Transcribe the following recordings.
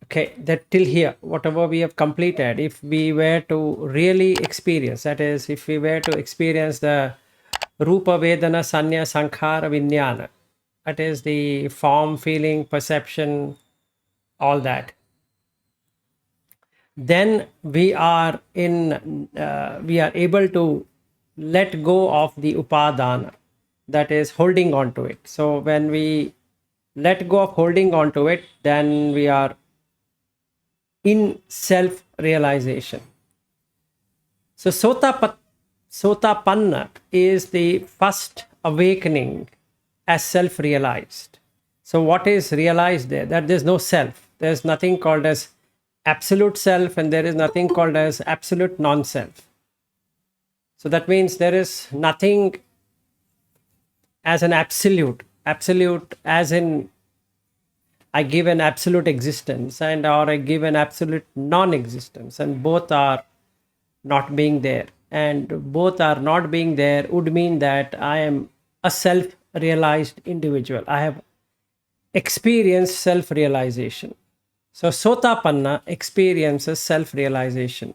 Okay, that till here, whatever we have completed, if we were to really experience, that is, if we were to experience the Rupa Vedana Sanya Sankhara Vijnana, that is the form, feeling, perception, all that, then we are able to let go of the upadana, that is holding on to it. So when we let go of holding on to it, then we are in self realization. So Sotapanna is the first awakening as self realized. So, what is realized there? That there's no self. There's nothing called as absolute self, and there is nothing called as absolute non self. So, that means there is nothing as an absolute. Absolute as in I give an absolute existence, and or I give an absolute non existence, and both are not being there, and both are not being there would mean that I am a self realized individual. I have experienced self realization. So Sotapanna experiences self realization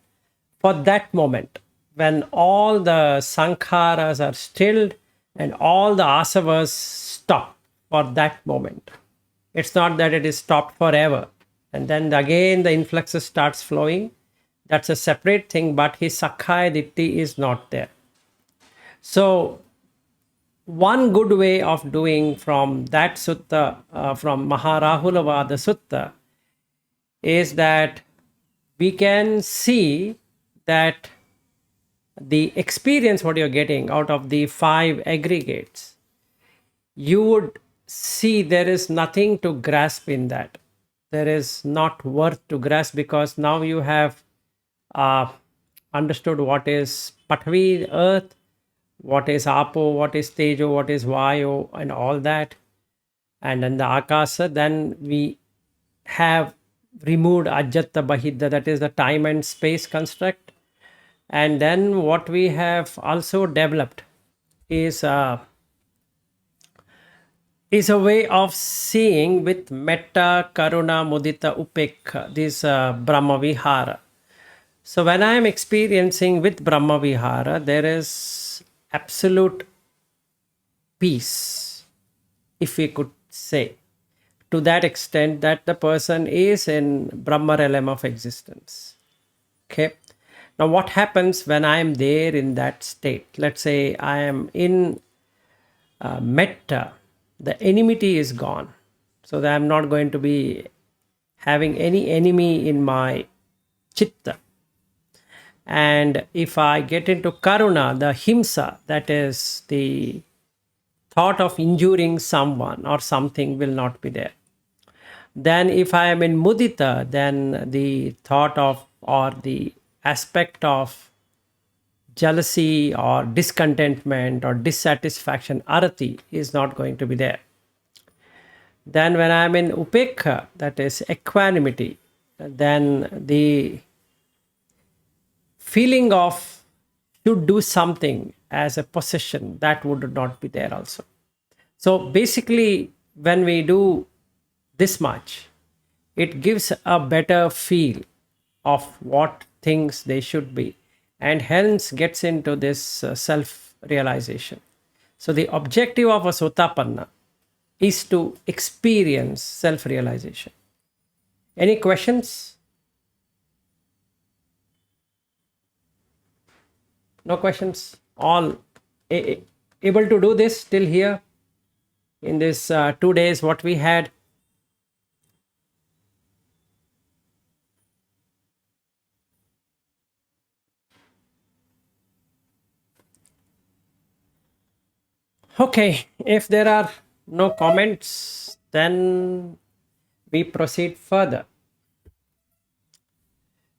for that moment when all the sankharas are stilled and all the asavas stop for that moment. It's not that it is stopped forever and then again the influxes starts flowing. That's a separate thing, but his Sakhaya Ditti is not there. So, one good way of doing from that sutta, from Maharahulavada Sutta, is that we can see that the experience what you're getting out of the five aggregates, you would see there is nothing to grasp in that. There is not worth to grasp because now you have uh, understood what is Patvi, earth, what is Apo, what is Tejo, what is Vayu, and all that. And then the Akasa, then we have removed Ajata Bahidda, that is the time and space construct. And then what we have also developed is a way of seeing with Metta, Karuna, Mudita, Upekha, this Brahma Vihara. So when I am experiencing with Brahma Vihara, there is absolute peace, if we could say, to that extent that the person is in Brahma realm of existence. Okay. Now, what happens when I am there in that state? Let's say I am in metta, the enmity is gone. So that I'm not going to be having any enemy in my chitta. And if I get into karuna, the himsa, that is the thought of injuring someone or something, will not be there. Then if I am in mudita, then the thought of or the aspect of jealousy or discontentment or dissatisfaction, arati, is not going to be there. Then when I am in upekha, that is equanimity, then the feeling of should do something as a possession, that would not be there also. So basically, when we do this much, it gives a better feel of what things they should be, and hence gets into this self realization. So the objective of a Sotapanna is to experience self realization. Any questions? No questions? All able to do this till here in this 2 days what we had? Okay, if there are no comments, then we proceed further.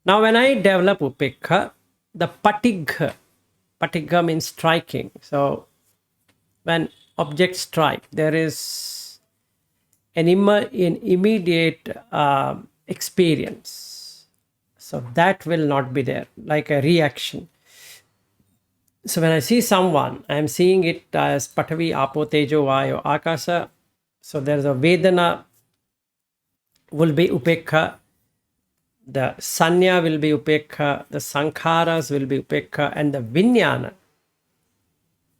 Now, when I develop upekha, the patigha means striking. So, when objects strike, there is an immediate experience. So, that will not be there, like a reaction. So, when I see someone, I am seeing it as Patavi, Apo, Tejo, Vayu, Akasa. So, there's a Vedana will be Upekha. The sanya will be upekha, the sankharas will be upekha, and the vinyana,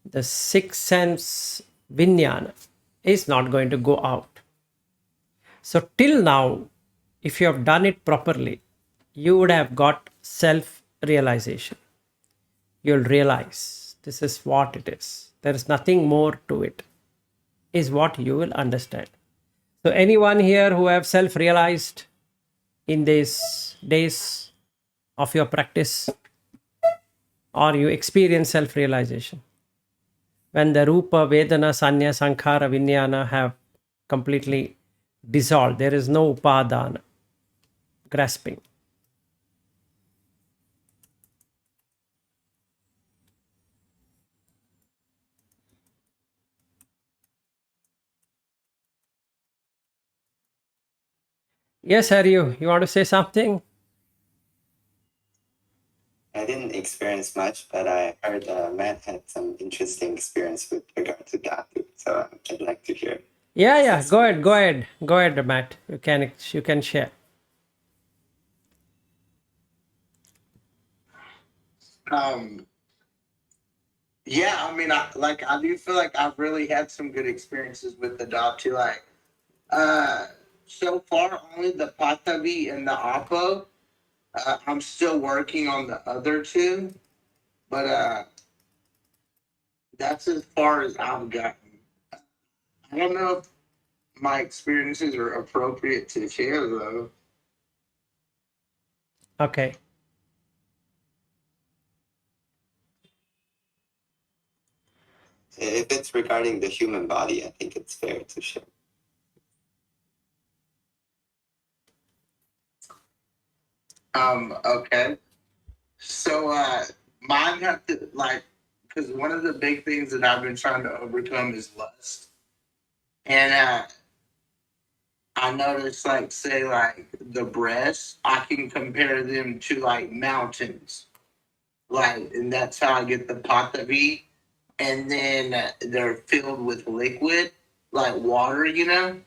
the sixth sense vinyana, is not going to go out. So, till now, if you have done it properly, you would have got self realization. You'll realize this is what it is. There is nothing more to it, is what you will understand. So, anyone here who have self realized in these days of your practice, or you experience self realization when the rupa, vedana, sanya, sankhara, vinyana have completely dissolved, there is no upadana, grasping. Yes, Haryu, you want to say something? I didn't experience much, but I heard Matt had some interesting experience with regard to Dhatu, so I'd like to hear Yeah, his yeah. Go ahead, go experience. ahead, go ahead, Matt. You can share. Um, yeah, I mean, I do feel like I've really had some good experiences with the dog too. Uh, so far only the Patavi and the Apo. I'm still working on the other two, but that's as far as I've gotten. I don't know if my experiences are appropriate to share though. Okay. If it's regarding the human body, I think it's fair to share. Okay. So mine have to like because one of the big things that I've been trying to overcome is lust. And I noticed like say like the breasts, I can compare them to like mountains. Like and that's how I get the patavi. And then they're filled with liquid, like water, you know?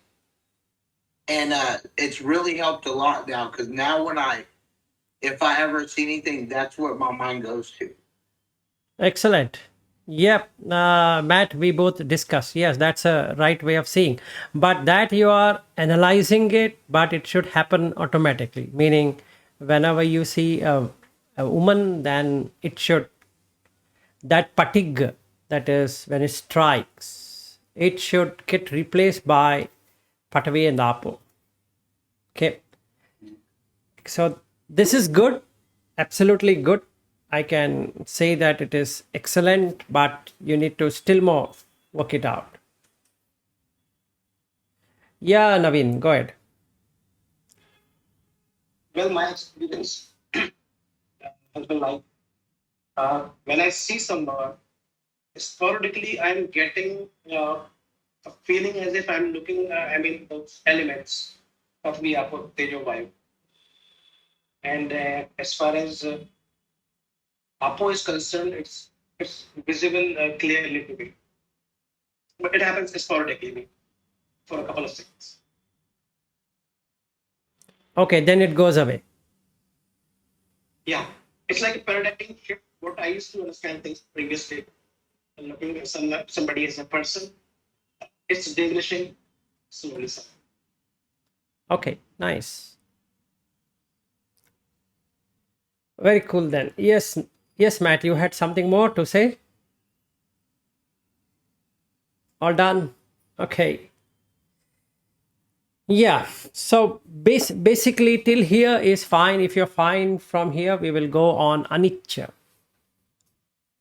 And it's really helped a lot now because now when I if I ever see anything, that's what my mind goes to. Excellent. Yep, Matt, we both discussed. Yes, that's a right way of seeing. But that you are analyzing it, but it should happen automatically. Meaning, whenever you see a woman, then it should, that patig, that is when it strikes, it should get replaced by patavi and apo. Okay. So this is good, absolutely good. I can say that it is excellent, but you need to still more work it out. Yeah, Naveen, go ahead. Well, my experience has been like when I see someone, sporadically I'm getting a feeling as if I'm looking, those elements of the Apo Tejo Vayu. And as far as Apo is concerned, it's visible clearly to me. But it happens sporadically for a couple of seconds. Okay, then it goes away. Yeah, it's like a paradigm shift. What I used to understand things previously, looking at somebody as a person, it's diminishing slowly. Okay, nice. Very cool then. Yes, yes, Matt, you had something more to say? All done? Okay. Yeah, so basically till here is fine. If you're fine from here, we will go on anicca,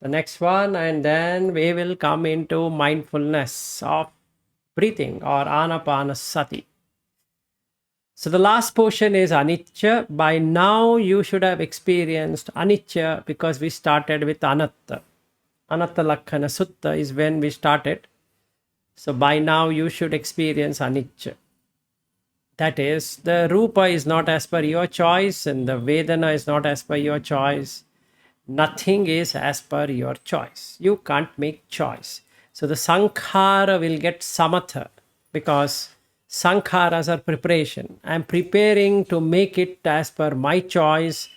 the next one, and then we will come into mindfulness of breathing or anapanasati. So the last portion is anicca. By now you should have experienced anicca because we started with anatta. Anatta Lakhana Sutta is when we started. So by now you should experience anicca. That is, the rupa is not as per your choice, and the vedana is not as per your choice. Nothing is as per your choice. You can't make choice. So the sankhara will get samatha because Sankharas are preparation. I'm preparing to make it as per my choice.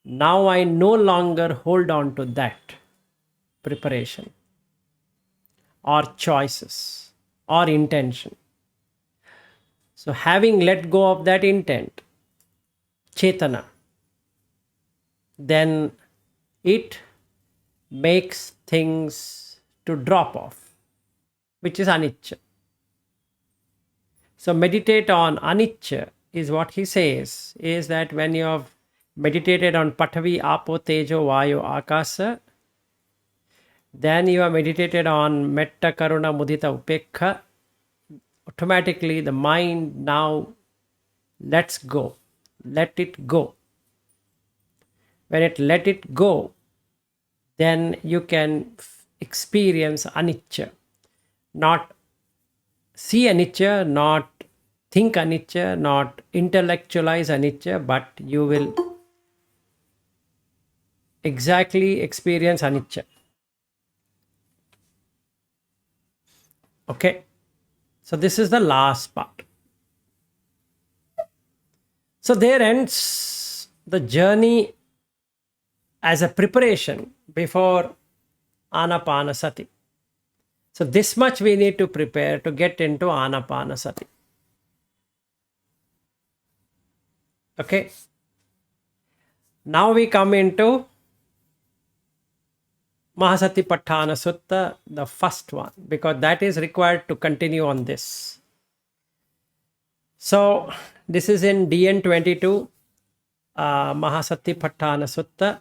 Now I no longer hold on to that preparation or choices or intention. So, having let go of that intent, Chetana, then it makes things to drop off, which is anicca. So, meditate on anicca is what he says, is that when you have meditated on Patavi, Apo, Tejo, Vayu, Akasa, then you have meditated on Metta, Karuna, Mudita, Upekha, automatically the mind now lets go, let it go. When it let it go, then you can experience anicca, not see anicca, not think anicca, not intellectualize anicca, but you will exactly experience anicca. Okay, so this is the last part. So there ends the journey as a preparation before Anapanasati. So this much we need to prepare to get into Anapanasati. Okay. Now we come into Mahasatipatthana Sutta, the first one, because that is required to continue on this. So this is in DN 22, Mahasatipatthana Sutta.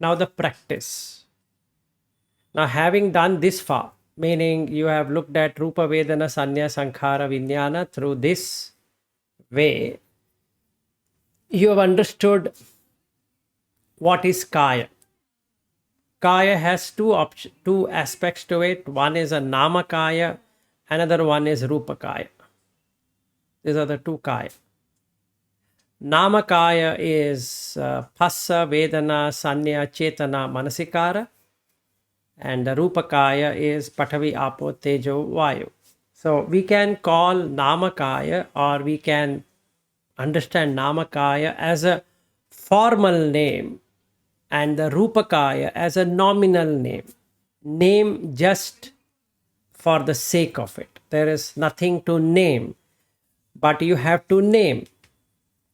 Now the practice. Now having done this far, meaning you have looked at Rupa Vedana Sanya Sankhara Vijnana through this way, you have understood what is Kaya. Kaya has two aspects to it. One is a Nama Kaya, another one is Rupa Kaya. These are the two Kaya. Nama Kaya is Phassa, Vedana, Sanya, Chetana, Manasikara. And the Rupa Kaya is Patavi, Apo, Tejo, Vayu. So we can call Namakaya, or we can understand Namakaya as a formal name and the Rupakaya as a nominal name. Name just for the sake of it. There is nothing to name, but you have to name.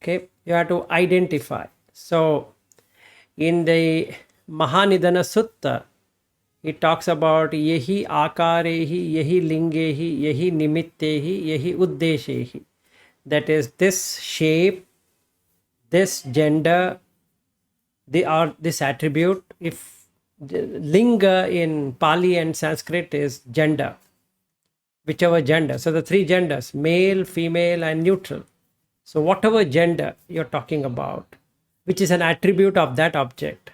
Okay, you have to identify. So in the Mahanidana Sutta, it talks about yehi akarehi, yehi lingehi, yehi nimittehi, yehi uddeshehi. That is this shape, this gender, this attribute. If linga in Pali and Sanskrit is gender, whichever gender. So the three genders, male, female, and neutral. So whatever gender you're talking about, which is an attribute of that object.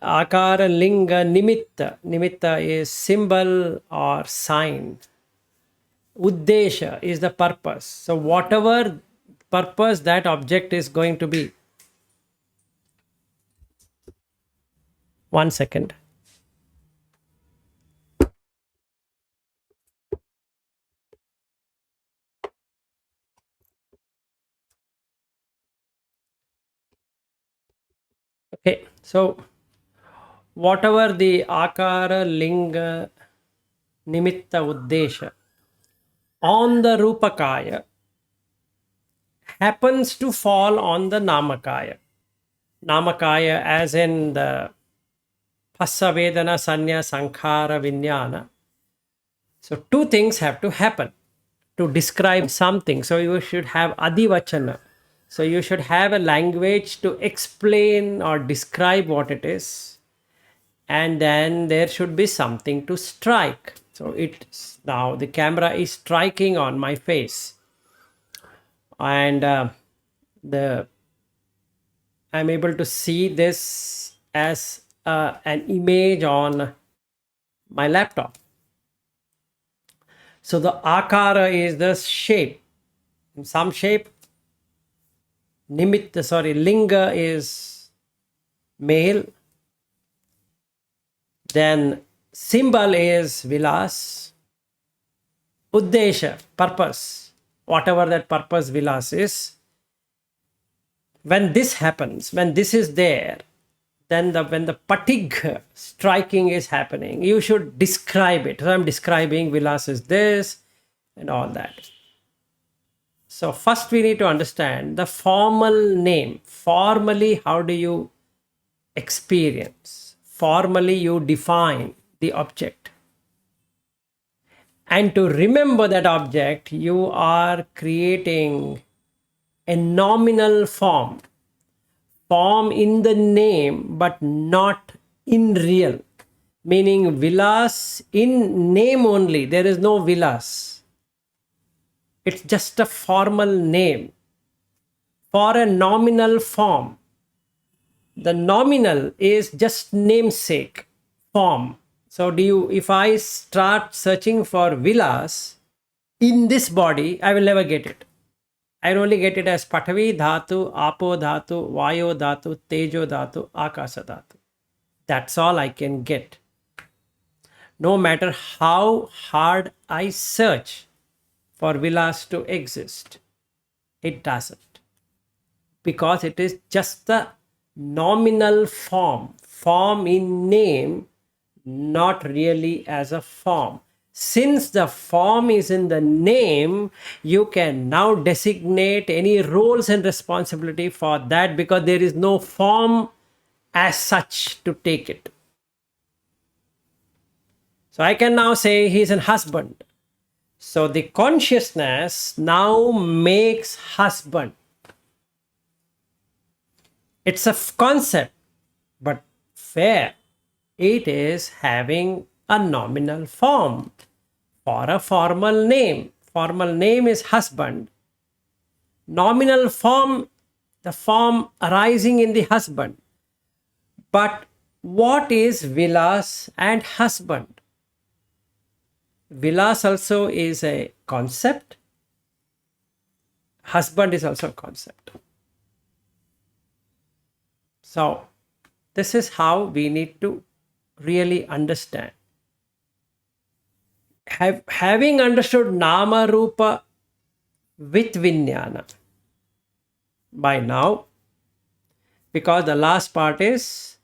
Akara, linga, nimitta. Nimitta is symbol or sign. Uddesha is the purpose. So whatever purpose that object is going to be. One second. Okay, so whatever the akara, linga, nimitta, uddesha on the rupakaya happens to fall on the namakaya. Namakaya as in the Phassa, Vedana, Sanya, Sankhara, Vijnana. So two things have to happen to describe something. So you should have adivachana. So you should have a language to explain or describe what it is. And then there should be something to strike. So it's now the camera is striking on my face. And I'm able to see this as an image on my laptop. So the akara is the shape. In some shape, linga is male. Then symbol is vilas. Uddesha, purpose, whatever that purpose vilas is, when this happens, when this is there, then when the patig striking is happening, you should describe it. So I'm describing vilas is this and all that. So first we need to understand the formal name. Formally, how do you experience? Formally, you define the object. And to remember that object, you are creating a nominal form. Form in the name, but not in real. Meaning vilas in name only. There is no vilas. It's just a formal name for a nominal form. The nominal is just namesake form. So if I start searching for vilas in this body, I will never get it. I will only get it as Patavi Dhatu, Apo Dhatu, Vayo Dhatu, Tejo Dhatu, Akasa Dhatu. That's all I can get. No matter how hard I search for vilas to exist, it doesn't. Because it is just the nominal form. Form in name, not really as a form. Since the form is in the name, you can now designate any roles and responsibility for that because there is no form as such to take it. So I can now say he is a husband. So the consciousness now makes husband. It's a concept, but fair. It is having a nominal form for a formal name. Formal name is husband. Nominal form, the form arising in the husband. But what is vilas and husband? Vilas also is a concept. Husband is also a concept. So, this is how we need to really understand. Having understood Nama Rupa with Vijnana by now, because the last part is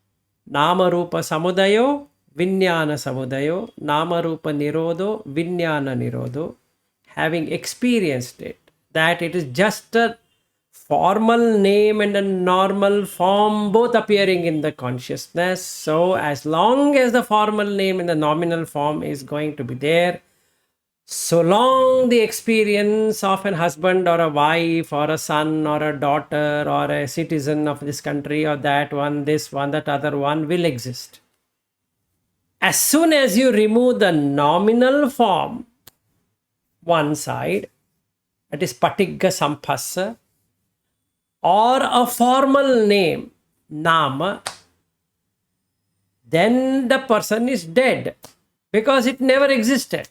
Nama Rupa Samudayo, Vijnana Samudayo, Nama Rupa Nirodho, Vijnana Nirodho, having experienced it, that it is just a formal name and a normal form both appearing in the consciousness. So as long as the formal name and the nominal form is going to be there, so long the experience of an husband or a wife or a son or a daughter or a citizen of this country or that one, this one, that other one will exist. As soon as you remove the nominal form, one side, that is Patigga Sampassa, or a formal name, Nama, then the person is dead because it never existed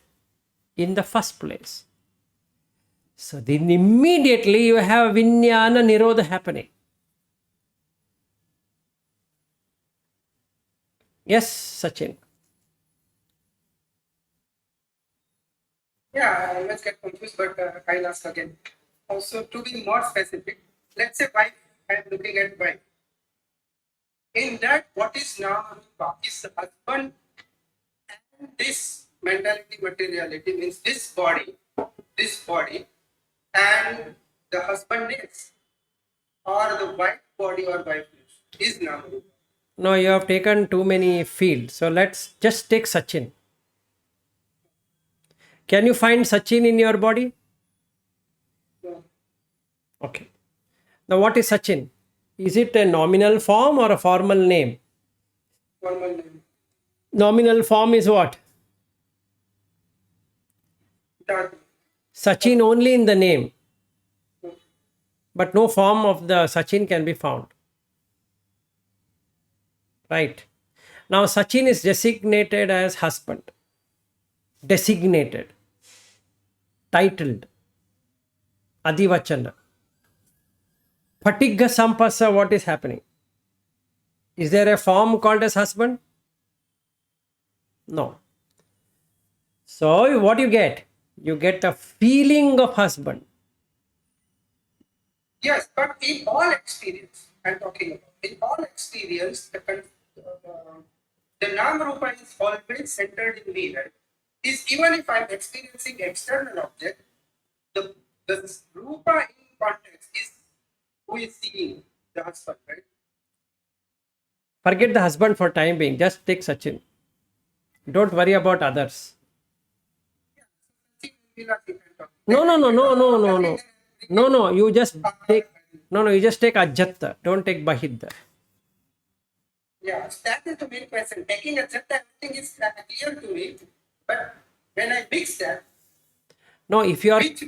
in the first place. So then immediately you have Vijnana Nirodha happening. Yes, Sachin. Yeah, I must get confused, but I'll ask again. Also, to be more specific, let's say wife, I'm looking at wife. In that, what is Nama Rupa? Is the husband and this mentality, materiality means this body, and the husband is, or the wife body or wife is Nama Rupa. No, you have taken too many fields. So let's just take Sachin. Can you find Sachin in your body? No. Okay. Now what is Sachin? Is it a nominal form or a formal name? Formal name. Nominal form is what? That. Sachin only in the name. But no form of the Sachin can be found. Right. Now Sachin is designated as husband. Designated. Titled. Adivachana. Patigga Sampasa, what is happening? Is there a form called as husband? No. So what you get? You get a feeling of husband. Yes, but in all experience, I'm talking about, in all experience, the Nam Rupa is always centered in me, right? Is even if I'm experiencing external object, the, the Rupa in context is who is seeing the husband, right? Forget the husband for time being. Just take Sachin. Don't worry about others. No, no, no, no, no, no, no. No, no, you just take, no, no, you just take Ajatta. Don't take Bahidda. Yeah, that is the main question. Taking a jet, everything is clear to me. But when I mix that, No, if you are, which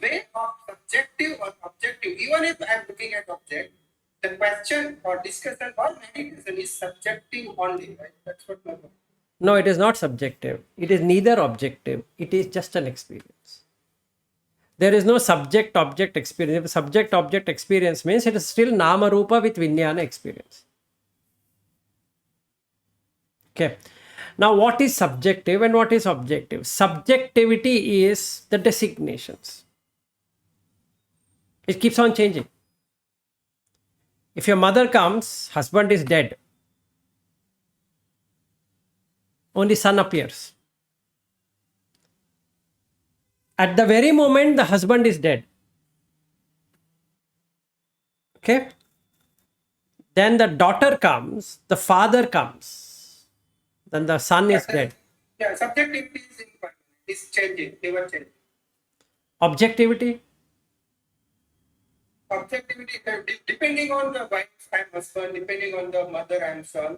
way of subjective or objective, even if I'm looking at object, the question or discussion or meditation is subjective only, right? That's what my point. no, it is not subjective. It is neither objective. It is just an experience. There is no subject object experience. If subject object experience means it is still Nama Rupa with Vijnana experience. Okay. Now, what is subjective and what is objective? Subjectivity is the designations. It keeps on changing. If your mother comes, husband is dead. Only son appears. At the very moment, the husband is dead. Okay. Then the daughter comes, the father comes, then the son is dead. Yeah, subjectivity is important. It's changing, ever changing. Objectivity, Objectivity, depending on the wife and husband, depending on the mother and son.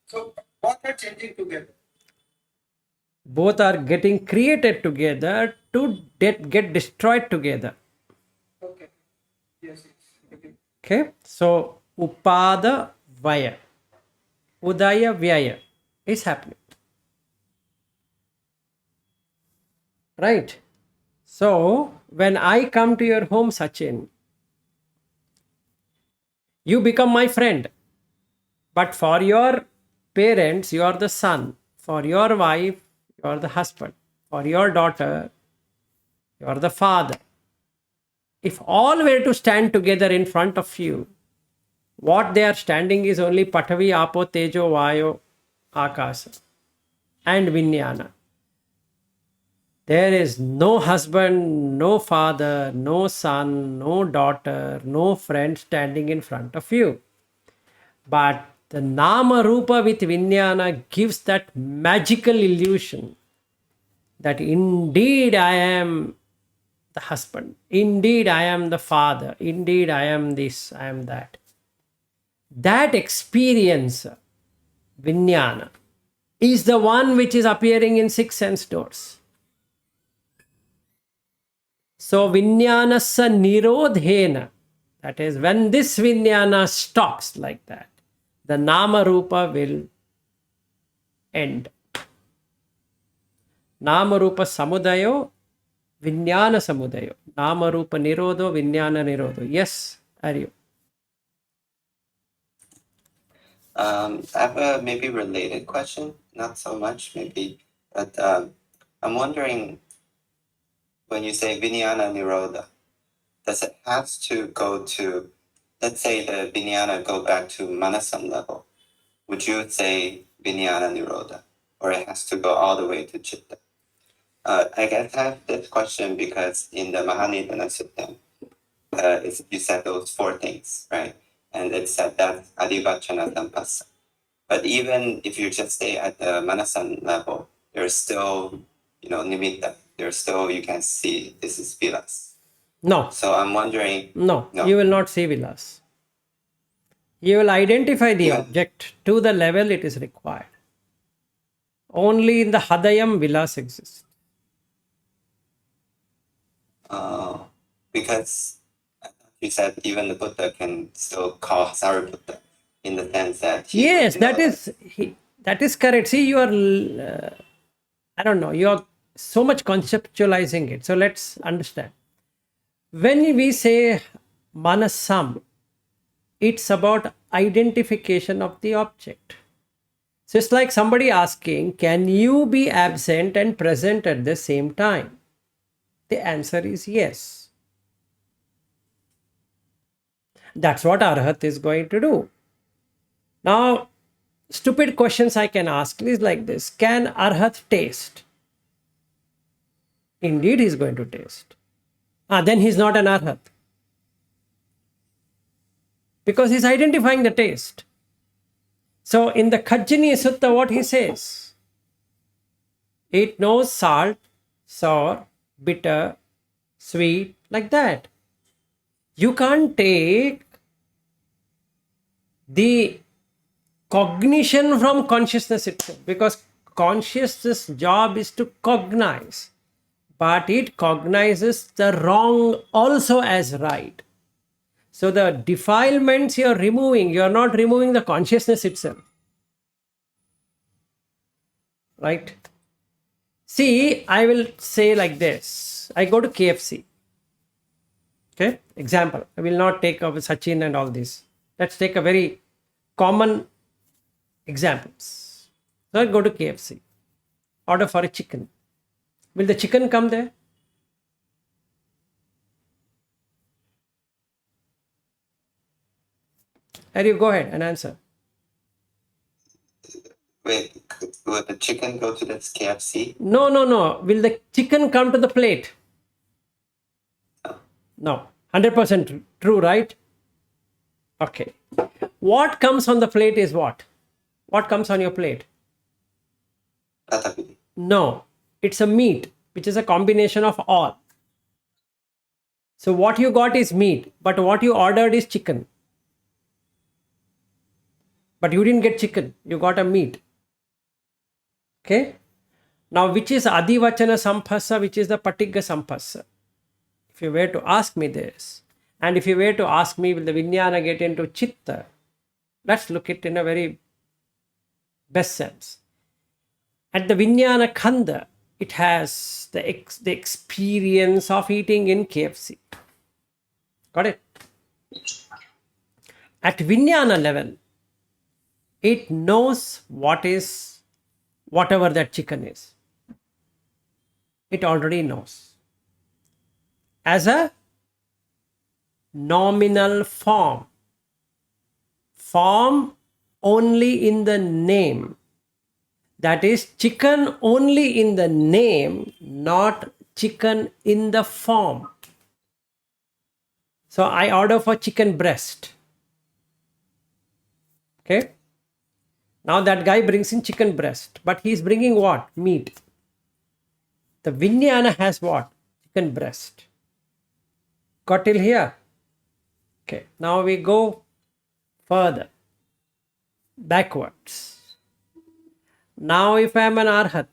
So both are changing together. both are getting created together to get destroyed together. Okay. Yes, yes. Okay. Okay. So, Upada Vaya, Udaya Vyaya is happening. Right. So, when I come to your home, Sachin, you become my friend. But for your parents, you are the son. For your wife, you are the husband. For your daughter, you are the father. If all were to stand together in front of you, what they are standing is only Patavi, Apo, Tejo, Vayo, Akasa, and Vijnana. There is no husband, no father, no son, no daughter, no friend standing in front of you. But the Nama Rupa with Vijnana gives that magical illusion that indeed I am the husband, indeed I am the father, indeed I am this, I am that. That experience, Vijnana, is the one which is appearing in six sense doors. So, Vijnanasa Nirodhena, that is, when this Vijnana stops like that, the Nama Rupa will end. Nama Rupa Samudayo, Vijnana Samudayo. Nama Rupa Nirodho, Vijnana Nirodho. Yes, Aryu. I have a maybe related question, not so much maybe, but I'm wondering when you say Vijnana Nirodha, does it have to go to, let's say the Vijnana go back to Manasam level? Would you say Vijnana Nirodha, or it has to go all the way to Chitta? I guess I have this question because in the Mahanidana Sutta, you said those four things, right? And it said that Adivachana Sampasa. But even if you just stay at the Manasan level, there's still, nimitta. There's still, you can see this is vilas. No. So I'm wondering. No, you will not see vilas. You will identify the object to the level it is required. Only in the Hadayam vilas exist. Because you said even the Buddha can still call Sariputta in the sense that yes, that is correct. See, you are, I don't know, you are so much conceptualizing it. So let's understand. When we say Manasam, it's about identification of the object. So it's like somebody asking, can you be absent and present at the same time? The answer is yes. That's what Arahat is going to do. Now, stupid questions I can ask is like this: can Arahat taste? Indeed, he's going to taste. Then he's not an Arahat. Because he's identifying the taste. So in the Kajjini Sutta, what he says? It knows salt, sour, bitter, sweet, like that. You can't take the cognition from consciousness itself, because consciousness' job is to cognize, but it cognizes the wrong also as right. So the defilements you're removing, you're not removing the consciousness itself. Right? See, I will say like this. I go to KFC. Okay? Example. I will not take of Sachin and all this. Let's take a very common examples. So I go to KFC. Order for a chicken. Will the chicken come there? Harry, you go ahead and answer. Wait, will the chicken go to this KFC? No. Will the chicken come to the plate? No. 100% true, right? Okay. What comes on the plate is what? What comes on your plate? Ratatouille. No. It's a meat, which is a combination of all. So what you got is meat, but what you ordered is chicken. But you didn't get chicken, you got a meat. Okay? Now, which is Adivachana Sampasa, which is the Patigga Sampasa? If you were to ask me this, and if you were to ask me, will the Vijnana get into Chitta? Let's look at it in a very best sense. At the Vijnana Khanda, it has the experience of eating in KFC. Got it? At Vijnana level, it knows what is whatever that chicken is. It already knows. As a nominal form. Form only in the name. That is chicken only in the name, not chicken in the form. So I order for chicken breast. Okay. Now that guy brings in chicken breast, but he is bringing what? Meat. The Vijnana has what? Chicken breast. Got till here? Okay. Now we go further. Backwards. Now if I am an Arahat,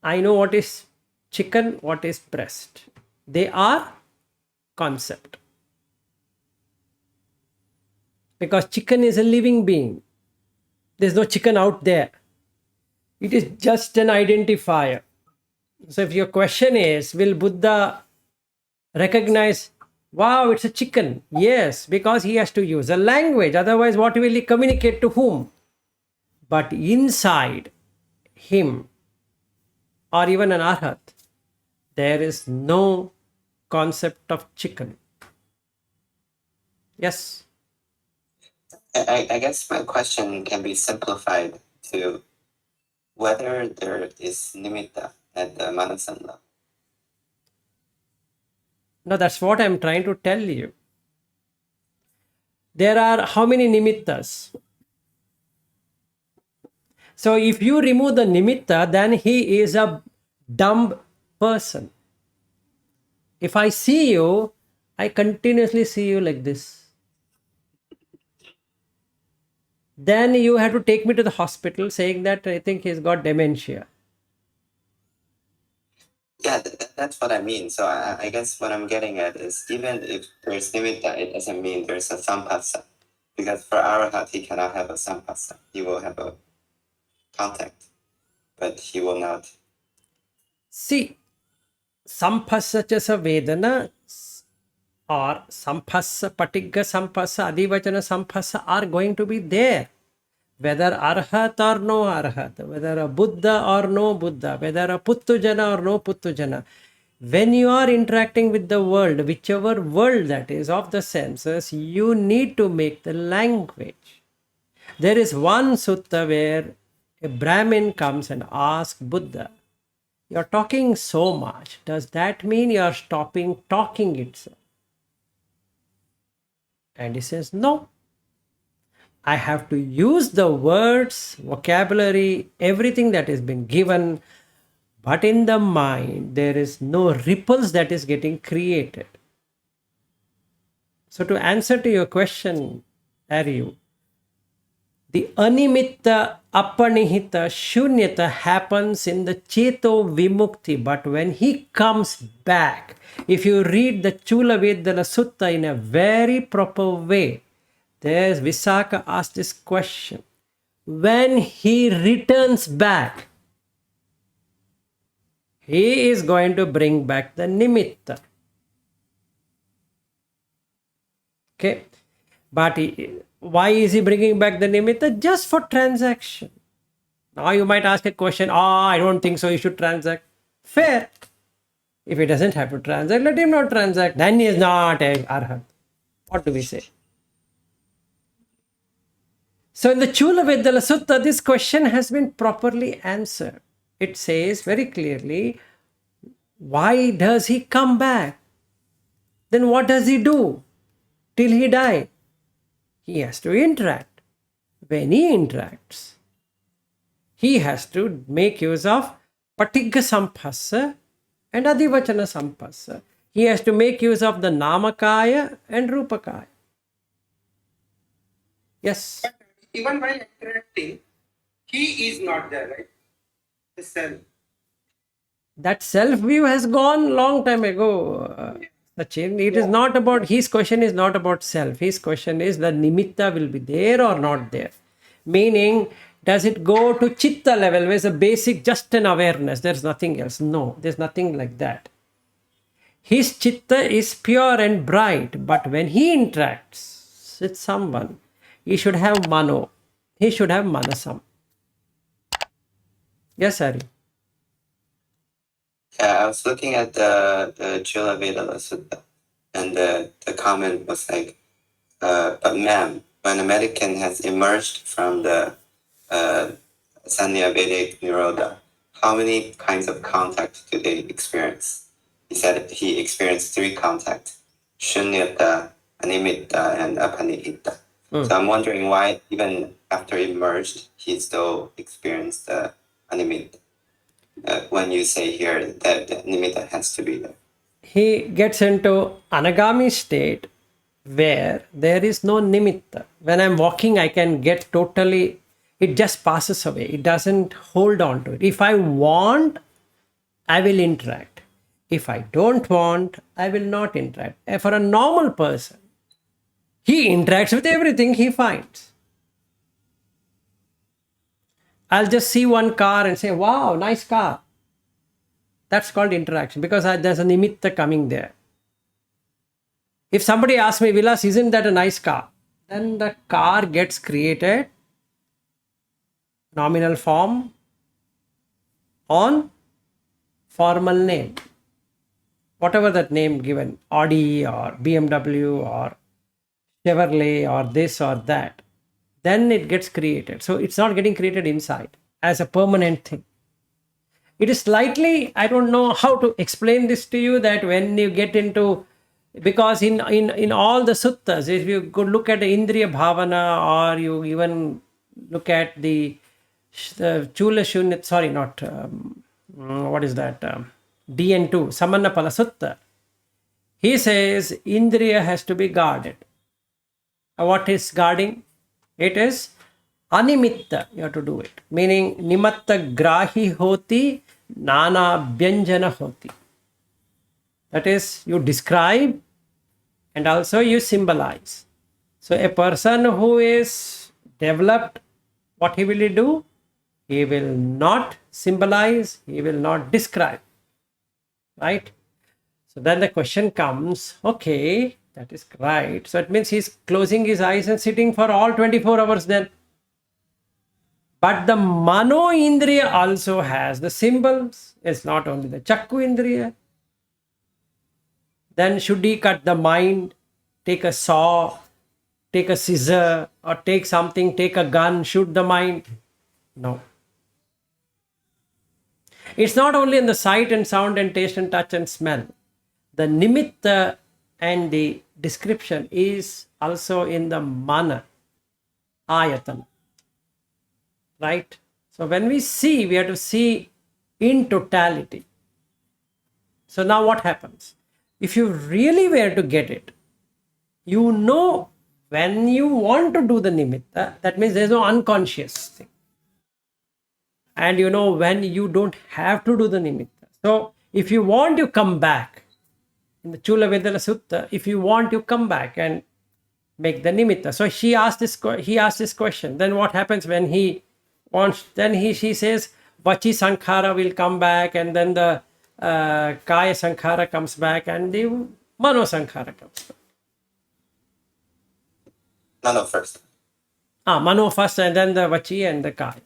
I know what is chicken, what is breast. They are concept. Because chicken is a living being. There's no chicken out there. It is just an identifier. So if your question is, will Buddha recognize, wow, it's a chicken? Yes, because he has to use a language. Otherwise, what will he communicate to whom? But inside him, or even an Arahat, there is no concept of chicken. Yes? I guess my question can be simplified to whether there is nimitta at the manasan level. No, that's what I'm trying to tell you. There are how many nimittas? So if you remove the nimitta, then he is a dumb person. If I see you, I continuously see you like this. Then you have to take me to the hospital saying that I think he's got dementia. Yeah, that's what I mean. So I guess what I'm getting at is even if there's nimitta, it doesn't mean there's a sampasa. Because for Arahat, he cannot have a sampasa. He will have a contact, but he will not. See, sampasa chasa vedana or sampasa, patigga sampasa, adivachana sampasa are going to be there. Whether Arahat or no Arahat, whether a Buddha or no Buddha, whether a Puttujana or no Puttujana, When you are interacting with the world, whichever world that is of the senses, you need to make the language. There is one sutta where a Brahmin comes and asks Buddha, "You're talking so much. Does that mean you're stopping talking itself?" And he says, "No. I have to use the words, vocabulary, everything that has been given, but in the mind, there is no ripples that is getting created." So, to answer to your question, Aryu, the animitta, apanihita, shunyata happens in the cheto vimukti, but when he comes back, if you read the Chula Vedana Sutta in a very proper way, there's Visakha asked this question. When he returns back, he is going to bring back the nimitta. Okay, but why is he bringing back the nimitta? Just for transaction. Now you might ask a question, I don't think so, you should transact. Fair. If he doesn't have to transact, let him not transact. Then he is not a Arahat. What do we say? So in the Chula Vedala Sutta, this question has been properly answered. It says very clearly, why does he come back? Then what does he do till he die? He has to interact. When he interacts, he has to make use of Patigga Sampassa and Adivachana Sampassa. He has to make use of the Namakaya and Rupakaya. Yes. But even while interacting, he is not there, right? The self. That self-view has gone long time ago, Sachin. It is not about, his question is not about self. His question is the nimitta will be there or not there. Meaning, does it go to chitta level, where it's a basic, just an awareness, there's nothing else? No, there's nothing like that. His chitta is pure and bright, but when he interacts with someone, he should have mano. He should have manasam. Yes, Hari. Yeah, I was looking at the Chula Vedala Sutta, and the comment was like, but ma'am, when a American has emerged from the Sanya Vedic Nirodha, how many kinds of contact do they experience? He said he experienced 3 contacts, shunyata, animitta, and apanihita. So I'm wondering why even after emerged, he still experienced the animitta. When you say here that the nimitta has to be there. He gets into anagami state where there is no nimitta. When I'm walking, I can get totally, it just passes away. It doesn't hold on to it. If I want, I will interact. If I don't want, I will not interact. For a normal person, he interacts with everything he finds. I'll just see one car and say, wow, nice car. That's called interaction, because there's a nimitta coming there. If somebody asks me, Vilas, isn't that a nice car? Then the car gets created, nominal form, on formal name. Whatever that name given, Audi or BMW or Chevrolet or this or that, then it gets created. So it's not getting created inside as a permanent thing. It is slightly, I don't know how to explain this to you, that when you get into, because in all the suttas, if you could look at the Indriya Bhavana, or you even look at the Chula Shunyat, sorry, not, what is that, DN2, Samannapala Sutta, he says Indriya has to be guarded. What is guarding? It is animitta, you have to do it. Meaning, nimatta grahi hoti, nana byanjana hoti. That is, you describe and also you symbolize. So a person who is developed, what he will do? He will not symbolize, he will not describe. Right? So then the question comes, okay, that is right. So it means he's closing his eyes and sitting for all 24 hours then. But the Mano Indriya also has the symbols. It's not only the Chakku Indriya. then should he cut the mind, take a saw, take a scissor, or take something, take a gun, shoot the mind? No. It's not only in the sight and sound and taste and touch and smell. The nimitta and the description is also in the mana, ayatana. Right? So when we see, we have to see in totality. So now what happens? If you really were to get it, you know when you want to do the nimitta, that means there's no unconscious thing. And you know when you don't have to do the nimitta. So if you want, you come back. In the Chula Vedala Sutta, if you want, you come back and make the nimitta. So he asked this question. Then what happens when he wants? Then she says, Vachi Sankhara will come back, and then the Kaya Sankhara comes back, and the Mano Sankhara comes back. Mano first. Mano first, and then the Vachi and the Kaya.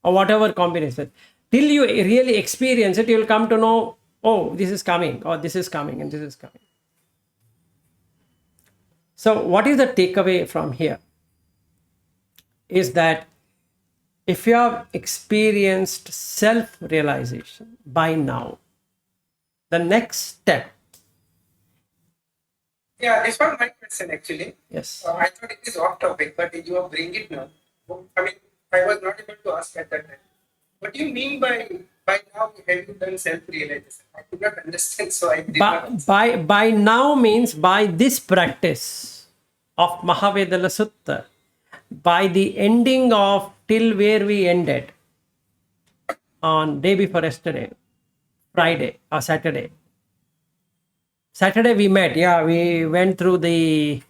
Or whatever combination. Till you really experience it, you'll come to know, oh, this is coming, or this is coming, and this is coming. So what is the takeaway from here? Is that if you have experienced self-realization by now, the next step. Yeah, this was my question actually. Yes. I thought it is off topic, but you are bringing it now. I mean, I was not able to ask at that time. What do you mean by now have you done self-realization? I could not understand, so I did not. By now means by this practice of Mahavedala Sutta, by the ending of till where we ended on day before yesterday, Friday or Saturday. Saturday we met, we went through the,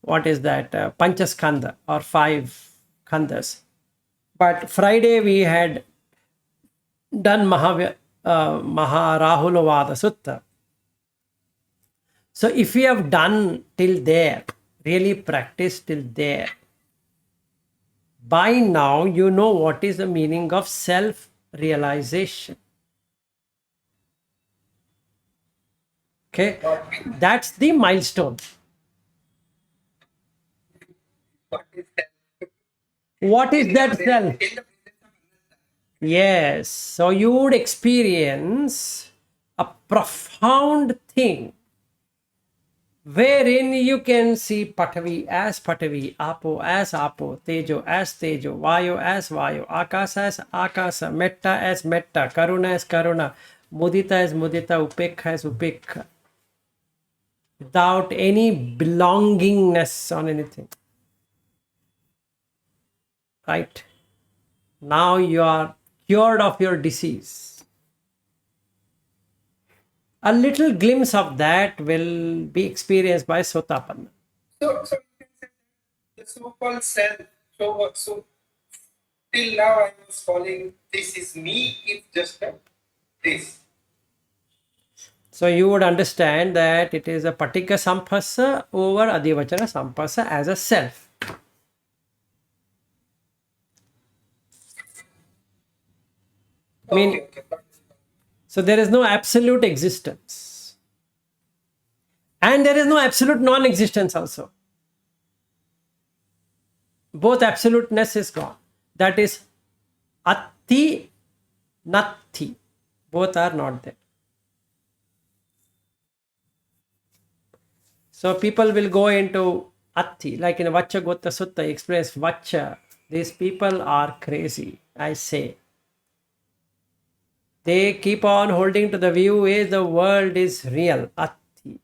what is that, Panchaskanda or 5 khandas. But Friday we had done Maharahulavada Sutta. So if we have done till there, really practiced till there, by now you know what is the meaning of self-realization. Okay, that's the milestone. What is that self? Yes, so you would experience a profound thing wherein you can see Patavi as Patavi, Apo as Apo, Tejo as Tejo, Vayu as Vayu, Akasa as Akasa, Metta as Metta, Karuna as Karuna, Mudita as Mudita, Upekha as Upekha, without any belongingness on anything. Right? Now you are cured of your disease. A little glimpse of that will be experienced by Sotapanna. So you can say the so-called self. So till now I was calling this is me. It's just this. So you would understand that it is a Patika Sampasa over Adivachana Sampasa as a self. Okay. So there is no absolute existence. And there is no absolute non-existence also. Both absoluteness is gone. That is Atti, Natti. Both are not there. So people will go into Atti, like in Vacha Gota Sutta explains Vacha. These people are crazy, I say. They keep on holding to the view is the world is real, Atti.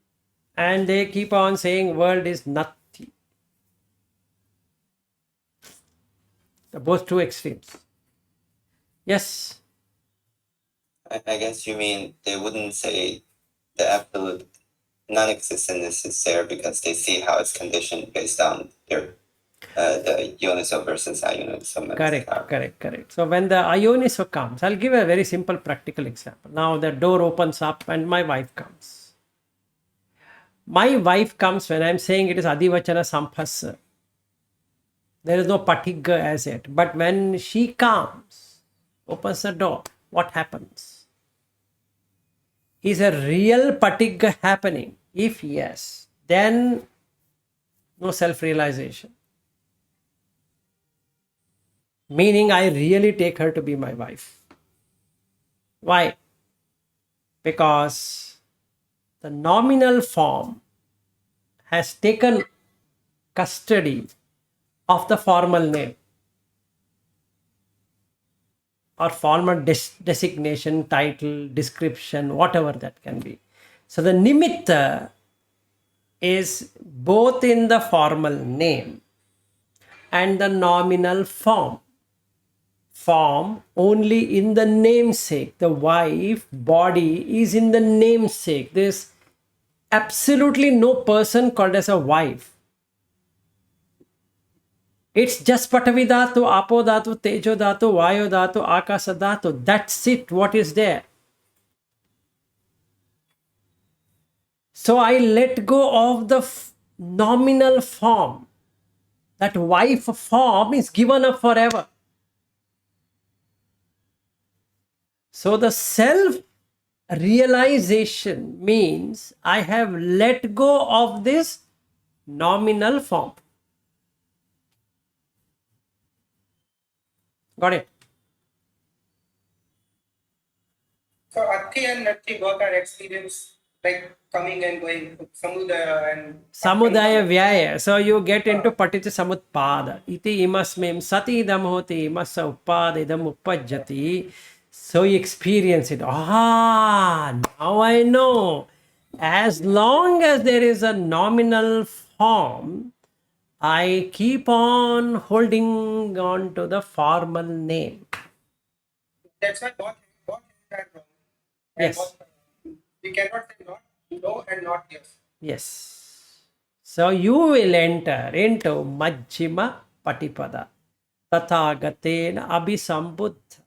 And they keep on saying world is Natti. Both two extremes. Yes. I guess you mean they wouldn't say the absolute non-existence is there because they see how it's conditioned based on their the Yoniso versus Ayoniso. Correct. So when the Ayoniso comes, I'll give a very simple practical example. Now the door opens up and my wife comes. My wife comes when I'm saying it is Adivachana Sampasa. There is no Patigga as yet. But when she comes, opens the door, what happens? Is a real Patigga happening If yes, then no self-realization. Meaning I really take her to be my wife. Why? Because the nominal form has taken custody of the formal name or formal designation, title, description, whatever that can be. So the nimitta is both in the formal name and the nominal form. Form only in the namesake. The wife body is in the namesake. There's absolutely no person called as a wife. It's just Patavi Dhatu, Apo Dhatu, Tejo Dhatu, Vayo Dhatu, Akasa Dhatu. That's it, what is there. So I let go of the nominal form. That wife form is given up forever. So the self realization means I have let go of this nominal form. Got it? So Atti and Natti both are experience like coming and going, Samudaya and Samudaya Vyaya. So you get into Paticca Samutpada. Iti imasmim sati idam hoti imasa uppada idam uppajjati. So you experience it. Ah, now I know. As long as there is a nominal form, I keep on holding on to the formal name. That's why both are wrong. And Yes. both, we cannot say not no and not yes. Yes. So you will enter into Majjhima Patipada. Tathagatena Abhisambuddha.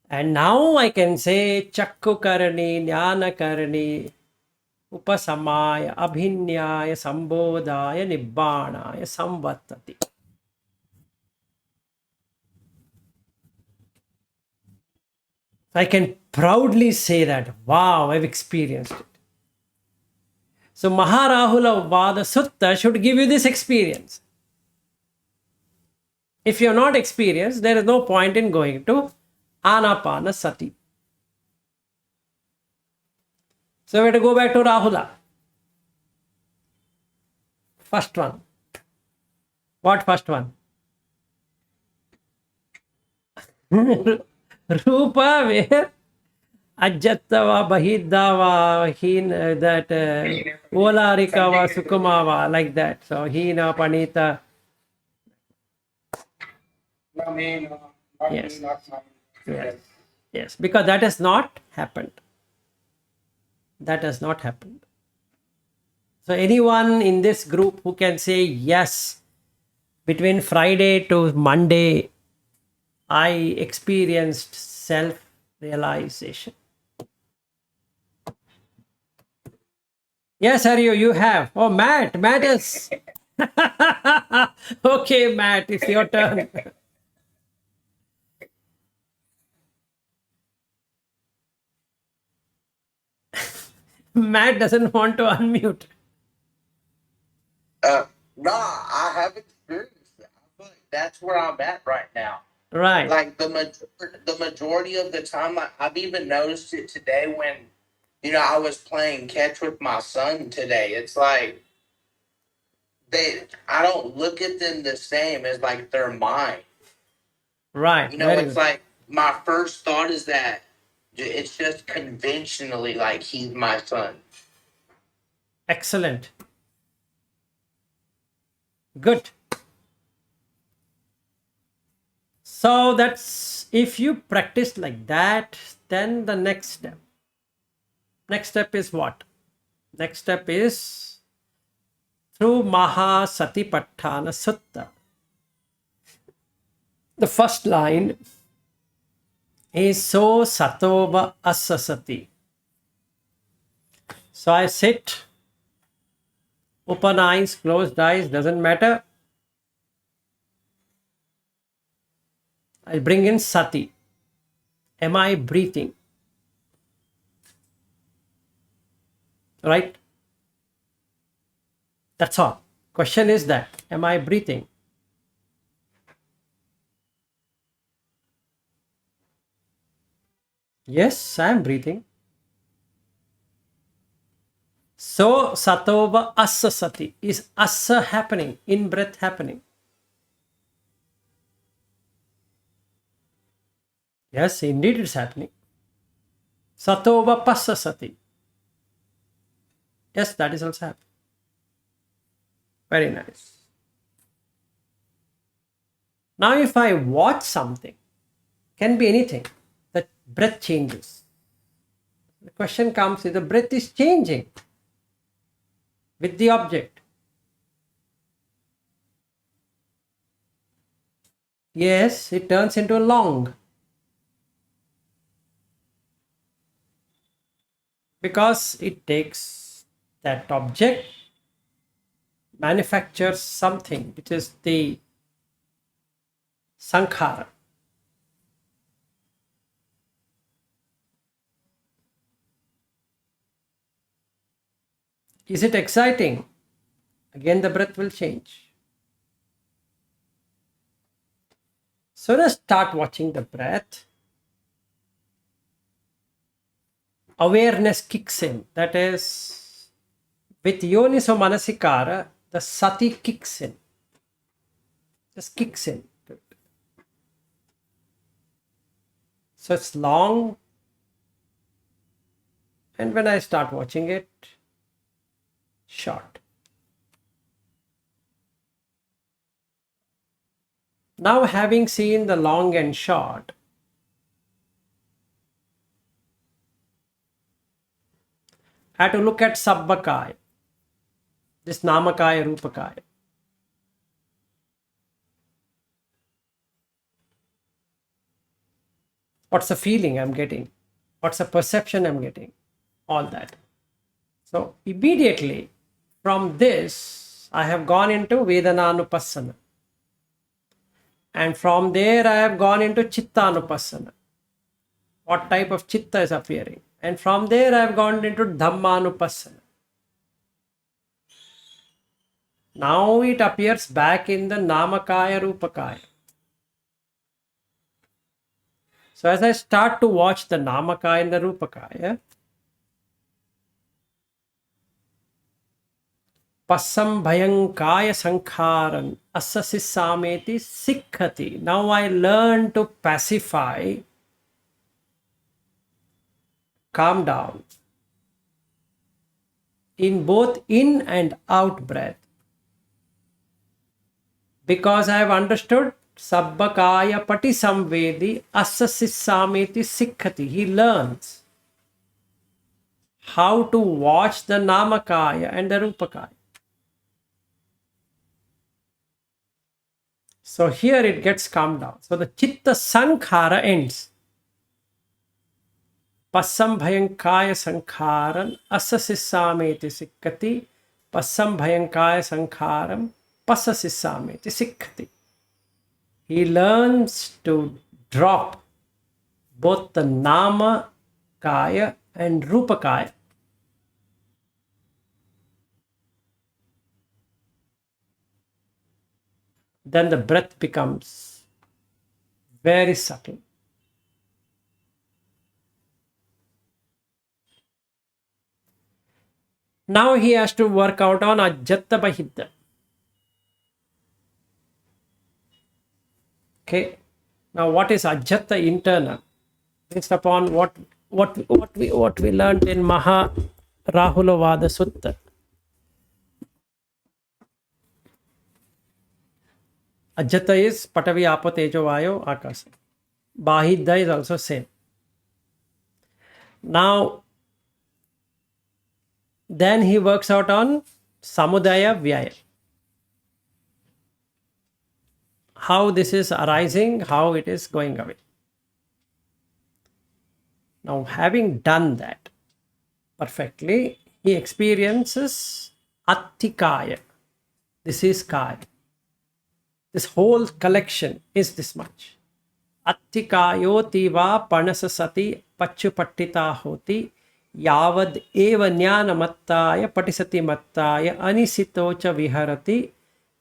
And now I can say Chakku Karani, Jnana Karani, Upasamaya, Abhinyaya, Sambodhaya, Nibbanaya, Samvattati. I can proudly say that, wow, I've experienced it. So Maharahula Vada Sutta should give you this experience. If you are not experienced, there is no point in going to Anapana Sati. So we have to go back to Rahula. First one. What first one? Rupa where Ajjattava, Bahiddava, Hina, that Olarikava, Sukumava, like that. So Hina, Panita. No me, no, not Yes. me, not mine. Yes. Yes. Because that has not happened. That has not happened. So anyone in this group who can say yes, between Friday to Monday, I experienced self-realization. Yes, Aryo, you have. Oh, Matt is. Okay, Matt, it's your turn. Matt doesn't want to unmute. No, I have experienced it. I feel like that's where I'm at right now. Right. Like the majority of the time, I've even noticed it today when, I was playing catch with my son today. It's like I don't look at them the same as like they're mine. Right. Very It's good. like my first thought is that it's just conventionally like he's my son. Excellent. Good. So that's, if you practice like that, then the next step. Next step is what? Next step is through Mahasatipatthana Sutta. The first line is So Satoba Asasati. So I sit, open eyes, closed eyes, doesn't matter. I bring in Sati. Am I breathing? Right? That's all. Question is that, am I breathing? Yes, I am breathing. So satova assa sati, is assa happening, in breath happening? Yes, indeed it's happening. Satova passa sati. Yes, that is also happening. Very nice. Now if I watch something, can be anything, the breath changes. The question comes, if the breath is changing with the object. Yes, it turns into a long. Because it takes that object, manufactures something, which is the sankhara. Is it exciting? Again, the breath will change. So let's start watching the breath. Awareness kicks in. That is, with yoniso manasikara, the sati kicks in. Just kicks in. So it's long. And when I start watching it, short. Now, having seen the long and short, I had to look at Sabbakaya, this Namakaya, Rupakaya. What's the feeling I'm getting? What's the perception I'm getting? All that. So immediately from this, I have gone into Vedananupassana. And from there, I have gone into Chittanupassana. What type of Chitta is appearing? And from there, I have gone into Dhammanupassana. Now it appears back in the Namakaya, Rupakaya. So as I start to watch the Namakaya and the Rupakaya, Passam bhayankaya sankharan asasisameti sikhati. Now I learn to pacify, calm down in both in and out breath. Because I have understood Sabbakaya pati samvedi asasisameti sikhati. He learns how to watch the Namakaya and the Rupakaya. So here it gets calmed down. So the Chitta Sankhara ends. Passam bhayankaya sankharam asasisameti sikkati. Passam bhayankaya sankharam pasasisameti sikkati. He learns to drop both the Nama Kaya and Rupa Kaya. Then the breath becomes very subtle. Now he has to work out on Ajjatta Bahidda. Okay. Now what is Ajjatta internal? Based upon what we learned in Maha Rahulavada Sutta. Ajjata is Patavi Apo Tejo Vayo Akasa. Bahidda is also same. Now, then he works out on Samudaya Vyaya. How this is arising, how it is going away. Now, having done that perfectly, he experiences Attikaya. This is Kaya. This whole collection is this much. Attikayoti va panasasati pachupattita hoti Yavad eva jnanamattaya patisati mattaya anisitocha viharati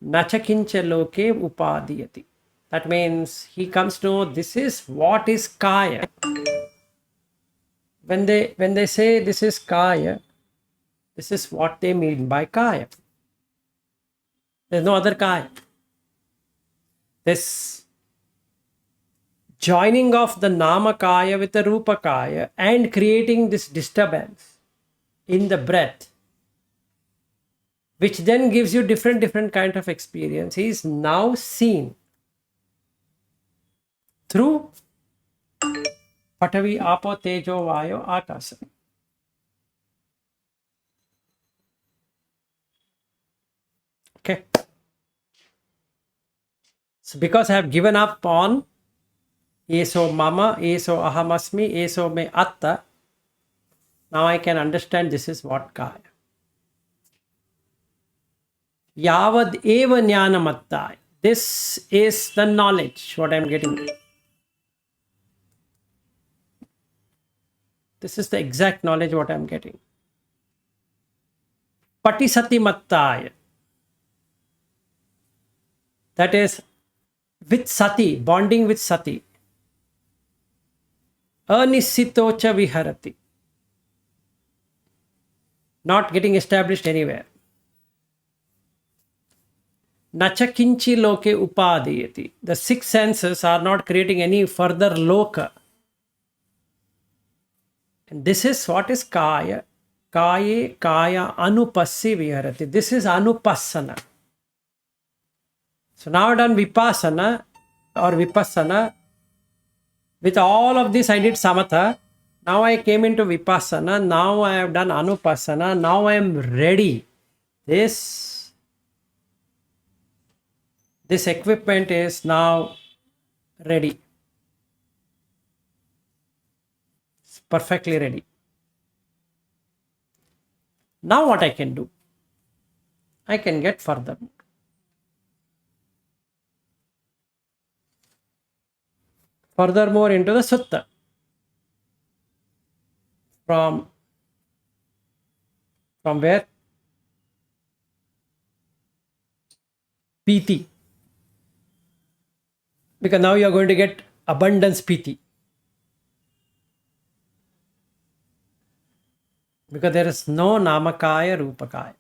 nachakincha loke upadiyati. That means he comes to know this is what is kaya. When they say this is kaya, this is what they mean by kaya. There's no other kaya. This joining of the namakaya with the rupakaya and creating this disturbance in the breath, which then gives you different kind of experience, is now seen through Patavi, Apo, Tejo, Vayo, Akasa. Okay. So because I have given up on Eso Mama, Eso Ahamasmi, Eso Me Atta, now I can understand this is what Kaya. Yavad eva jnanamattai. This is the knowledge, what I am getting. This is the exact knowledge what I am getting. Patisati mattaya. That is with sati, bonding with sati. Anisitocha viharati. Not getting established anywhere. Nachakinchi loke upadiyati. The six senses are not creating any further loka. And this is what is kaya. Kaye kaya anupassi viharati. This is anupassana. So now I've done vipassana or vipassana. With all of this I did samatha. Now I came into vipassana. Now I have done anupassana. Now I am ready. This equipment is now ready. It's perfectly ready. Now what I can do? I can get further. Furthermore into the sutta. From where? Piti. Because now you are going to get abundance piti. Because there is no namakaya, rupakaya.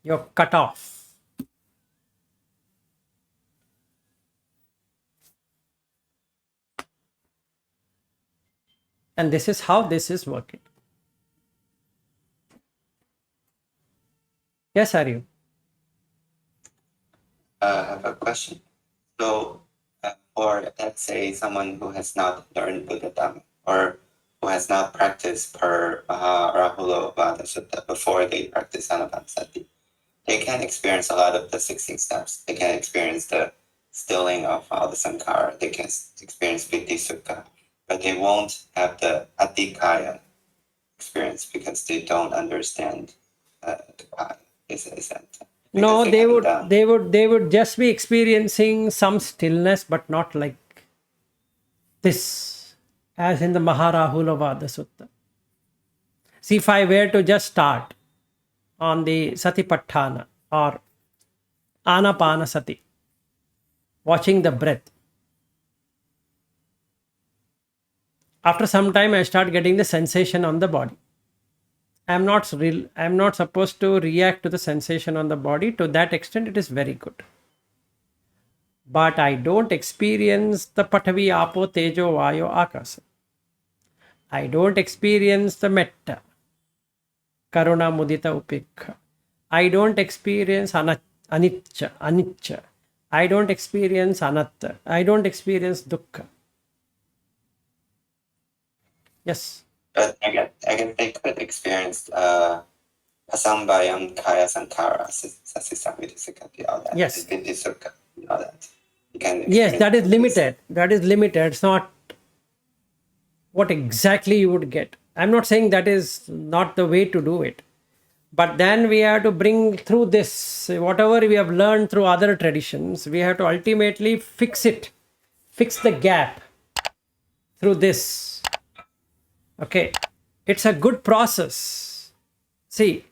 You're cut off. And this is how this is working. Yes, Aryu? I have a question. So, for let's say someone who has not learned Buddha Dhamma or who has not practiced per Rahula Vada Sutta before they practice Anapanasati, they can experience a lot of the 16 steps. They can experience the stilling of all the sankhara. They can experience piti sukha, but they won't have the adhikaya experience because they don't understand the kaya. Is that? No, Because they would just be experiencing some stillness, but not like this, as in the Maharahula Vada Sutta. See, if I were to just start on the Satipatthana or Anapanasati, watching the breath, after some time I start getting the sensation on the body. I'm not supposed to react to the sensation on the body. To that extent, it is very good. But I don't experience the Patavi, Apo, Tejo, Vayo, Akasa. I don't experience the Metta, Karuna, Mudita, Upekha. I don't experience Anicca. I don't experience Anatta. I don't experience Dukkha. Yes. But I can they could experience asambayam kaya sankara, sasisamidisukati, all that. Yes. Piti-sukha, all that. You can Yes, that is experience limited. That is limited. It's not what exactly you would get. I'm not saying that is not the way to do it. But then we have to bring through this, whatever we have learned through other traditions, we have to ultimately fix it, fix the gap through this. Okay, it's a good process. See,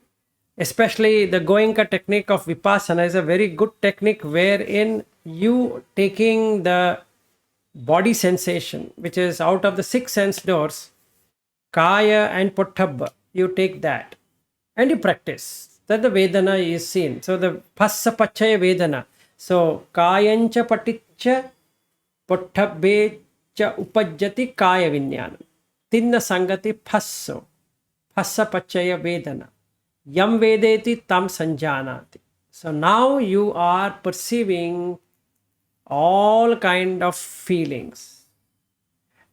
especially the Goenka technique of Vipassana is a very good technique wherein you taking the body sensation, which is out of the 6 sense doors, Kaya and Pottabha, you take that and you practice. That the Vedana is seen. So the Phassa Pachaya Vedana. So Kayancha Paticcha Pottabhe cha Upajjati Kaya Vinyanam. Tinna Sangati Phasso. Phassa Pachaya Vedana. Yam Vedeti Tam Sanjanati. So now you are perceiving all kind of feelings.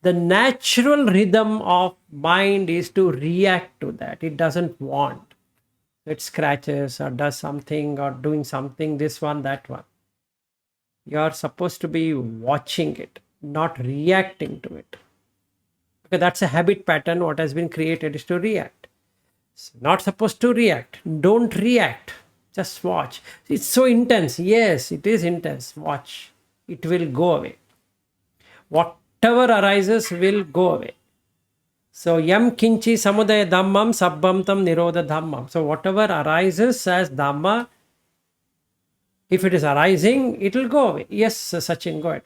The natural rhythm of mind is to react to that. It doesn't want. It scratches or does something or doing something, this one, that one. You are supposed to be watching it, not reacting to it. Okay, that's a habit pattern. What has been created is to react. It's not supposed to react. Don't react. Just watch. It's so intense. Yes, it is intense. Watch. It will go away. Whatever arises will go away. So yam kinchi samudaya dhammam sabbam tam nirodha dhammam. So whatever arises as dhamma, if it is arising, it will go away. Yes, Sachin, go ahead.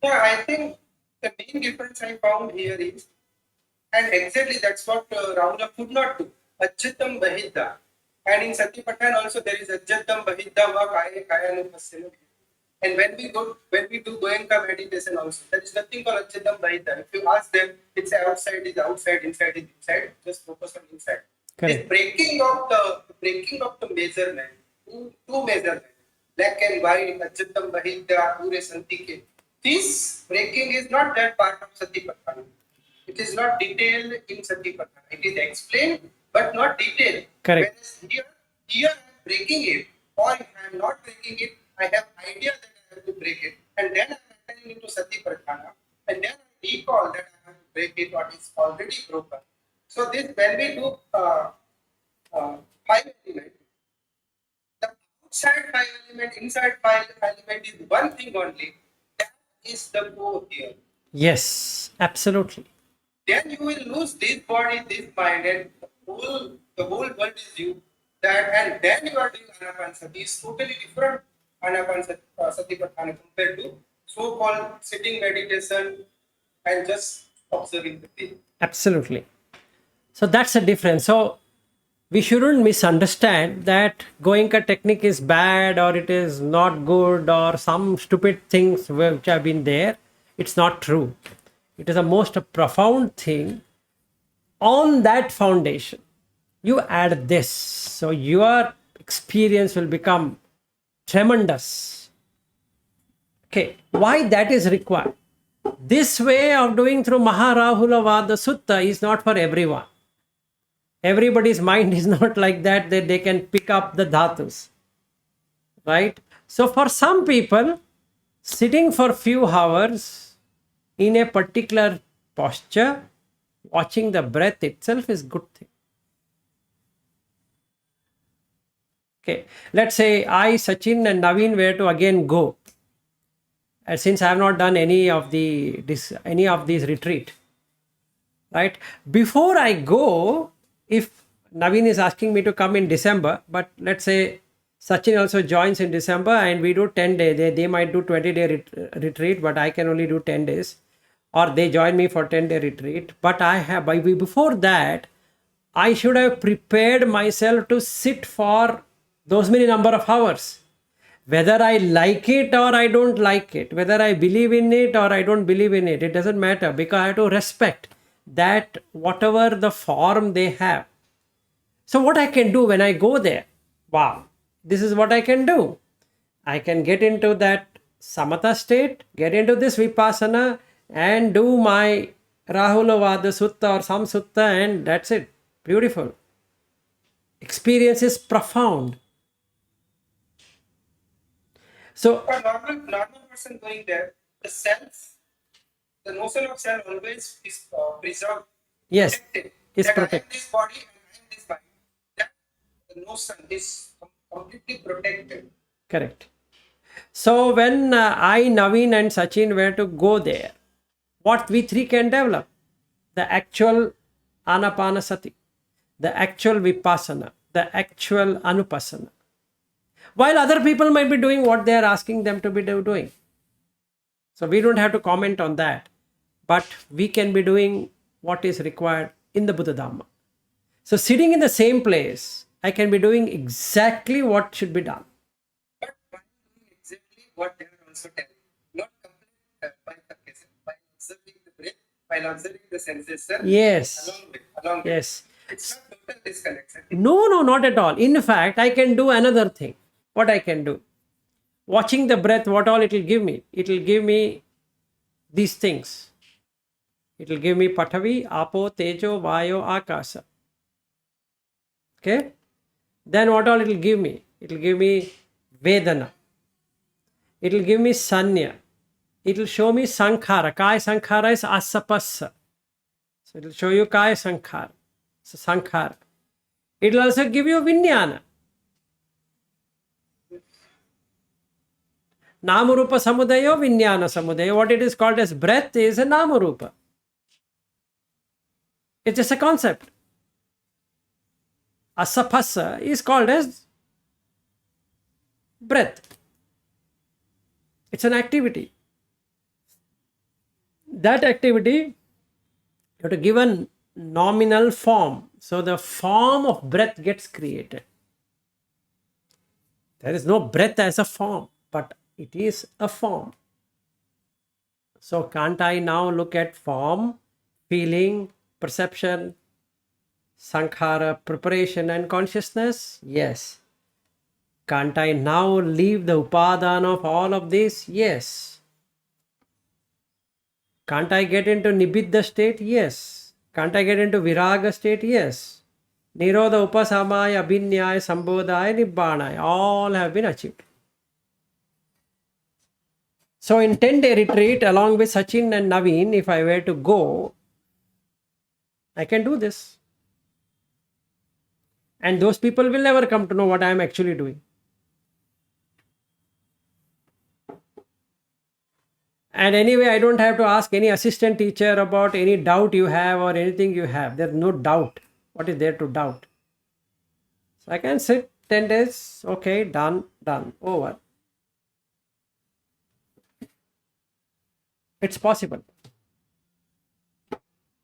Yeah, I think the main difference I found here is, and exactly that's what Rahula could not do. Ajjatam Bahidda. And in Satipatthana also there is Ajjatam Bahidda va Kaya Kaya Nupassana. And when we do Goenka meditation also, there is nothing called Ajjatam Bahidda. If you ask them, it's outside is outside, inside is inside, just focus on inside. This Correct. breaking of the measurement, two measurement, black and white, Ajjatam Bahidda, Pure Santike. This breaking is not that part of Satipatthana. It is not detailed in Satipatthana. It is explained but not detailed. Correct. Whereas here I am breaking it, or if I am not breaking it, I have idea that I have to break it, and then I am entering into Satipatthana, and then I recall that I have to break it or it's already broken. So this when we do five element, the outside five element, inside five element is one thing only. That is the core here. Yes, absolutely. Then you will lose this body, this mind, and the whole world is you. That and then you are doing Anapanasati. It's totally different Satipatthana compared to so-called sitting meditation and just observing the thing. Absolutely. So that's a difference. So we shouldn't misunderstand that Goenka technique is bad or it is not good or some stupid things which have been there. It's not true. It is a most profound thing. On that foundation, you add this. So your experience will become tremendous. Okay, why that is required? This way of doing through Maharahula Vada Sutta is not for everyone. Everybody's mind is not like that they can pick up the dhatus. Right? So for some people, sitting for few hours in a particular posture, watching the breath itself is good thing. Okay, let's say I, Sachin and Naveen were to again go. And since I have not done any of these retreat, right? Before I go, if Naveen is asking me to come in December, but let's say Sachin also joins in December and we do 10 days, they might do 20-day retreat, but I can only do 10 days. Or they join me for 10-day retreat. But before that, I should have prepared myself to sit for those many number of hours. Whether I like it or I don't like it, whether I believe in it or I don't believe in it, it doesn't matter because I have to respect that whatever the form they have. So what I can do when I go there, wow, this is what I can do. I can get into that samatha state, get into this vipassana and do my Rahulavada Sutta or some Sutta and that's it. Beautiful. Experience is profound. So For normal person going there, the notion of self always is preserved. yes, Protected. it's That I am protected. this body and I am this mind. That the notion is completely protected. Correct. So when I, Naveen and Sachin were to go there, what we three can develop: the actual anapanasati, the actual vipassana, the actual anupassana. While other people might be doing what they are asking them to be doing. So we don't have to comment on that. But we can be doing what is required in the Buddha Dhamma. So sitting in the same place, I can be doing exactly what should be done. But while doing exactly what they are also telling, not complete bifurcation, by observing the breath, while observing the sensation, Yes. along with. Yes. It's not total disconnection. No, not at all. In fact, I can do another thing. What I can do? Watching the breath, what all it will give me? It will give me these things. It will give me Patavi, Apo, Tejo, Vayo, Akasa. Okay? Then what all it will give me? It will give me Vedana. It will give me Sanya. It will show me Sankhara. Kaya Sankhara is Asapassa. So it will show you Kaya Sankhara. So Sankhara. It will also give you Vijnana. Namarupa Samudayo, Vijnana Samudayo. What it is called as breath is a Namarupa. It's just a concept. Asapassa is called as breath. It's an activity. That activity, you have to give a nominal form. So the form of breath gets created. There is no breath as a form, but it is a form. So can't I now look at form, feeling, perception, sankhara, preparation and consciousness? Yes. Can't I now leave the upadana of all of this? Yes. Can't I get into nibbidha state? Yes. Can't I get into viraga state? Yes. Nirodha, upasamaya, abhinyaya, sambodhaya, nibbana, all have been achieved. So in 10-day retreat, along with Sachin and Naveen, if I were to go, I can do this. And those people will never come to know what I am actually doing. And anyway, I don't have to ask any assistant teacher about any doubt you have or anything you have. There's no doubt. What is there to doubt? So I can sit 10 days, okay, done, over. It's possible.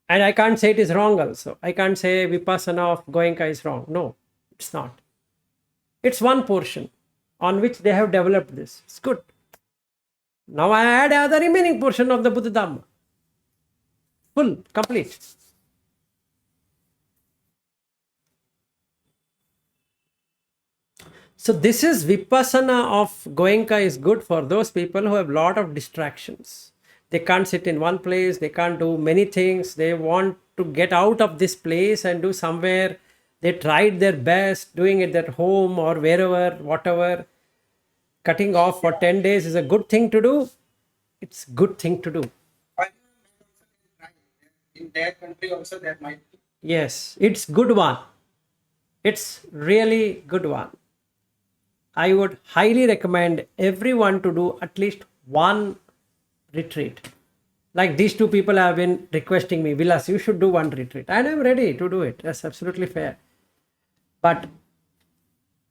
And I can't say it is wrong also. I can't say Vipassana of Goenka is wrong. No, it's not. It's one portion on which they have developed this. It's good. Now I add the remaining portion of the Buddha Dhamma. Full, complete. So this is Vipassana of Goenka is good for those people who have lot of distractions. They can't sit in one place. They can't do many things. They want to get out of this place and do somewhere. They tried their best doing it at home or wherever, whatever. Cutting off for 10 days is a good thing to do. It's a good thing to do. In their country also there might be. Yes, it's good one. It's really good one. I would highly recommend everyone to do at least one retreat. Like these two people have been requesting me, Vilas, you should do one retreat. And I'm ready to do it. That's absolutely fair. But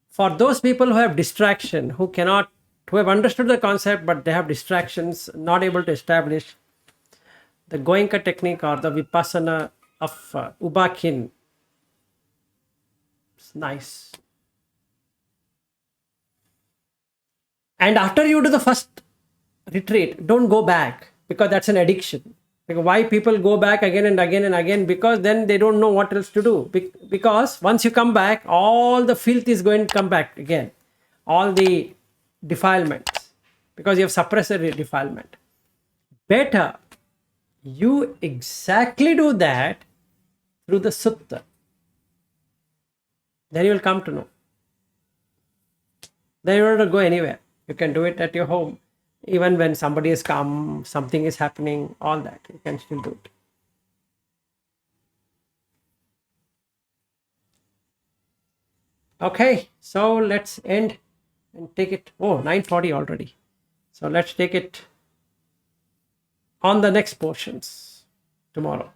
for those people who have distraction, who have understood the concept, but they have distractions, not able to establish the Goenka technique or the Vipassana of Ubakin, it's nice. And after you do the first retreat, don't go back, because that's an addiction. Because why people go back again and again and again? Because then they don't know what else to do. Because once you come back, all the filth is going to come back again. All the defilements. Because you have suppressed the defilement. Better you exactly do that through the sutta. Then you will come to know. Then you don't have to go anywhere. You can do it at your home. Even when somebody has come, something is happening, all that, you can still do it. Okay, so let's end and take it. Oh, 9:40 already. So let's take it on the next portions tomorrow.